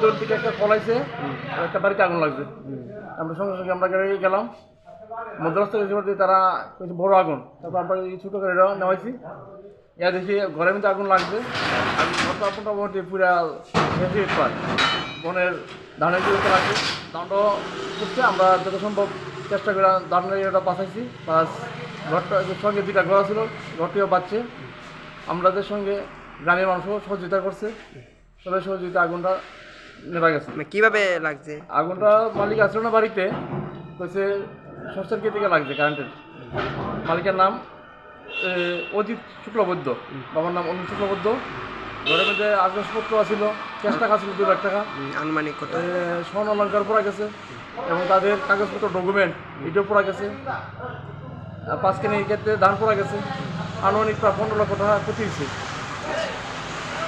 ভিতর থেকে একটা ফলাইছে, একটা বাড়িতে আগুন লাগছে। আমরা সঙ্গে সঙ্গে আমরা গাড়ি গেলাম, মধ্যরাস্তা গেছি, তারা বড় আগুন, তারপর আমরা এই ছোটো গাড়িটা নেওয়াইছি। ইয়া দেখি ঘরের মধ্যে আগুন লাগছে, আর ঘরটা মোটামুটি পুরা শেষ পায় বনের ধানের দিকে লাগছে। ধানটা করছে, আমরা যত সম্ভব চেষ্টা করে ধানের ইয়েটা বাঁচাইছি, প্লাস ঘরটা সঙ্গে দুইটা ঘর ছিল, ঘরটিও বাঁচছে। আমাদের সঙ্গে গ্রামের মানুষও সহযোগিতা করছে, সবাই সহযোগিতা আগুনটা নেভা গেছে। কিভাবে লাগছে আগুনটা মালিক আসলো না বাড়িতে, কইছে শর্ট সার্কিট থেকে লাগছে কারেন্টের। মালিকের নাম অজিত শুক্লবৈদ্য, বাবার নাম অনিল শুক্লবৈদ্য। ঘরের মধ্যে আসবাবপত্র ছিল, ক্যাশ টাকা ছিল 2 লাখ টাকা, আনুমানিক কত? স্বর্ণ অলঙ্কার পড়া গেছে এবং তাদের কাগজপত্র ডকুমেন্ট এটাও পড়া গেছে। 5 কেনির ক্ষেত্রে ধান পড়া গেছে, আনুমানিক প্রায় 15 লক্ষ টাকা ক্ষতি হয়েছে।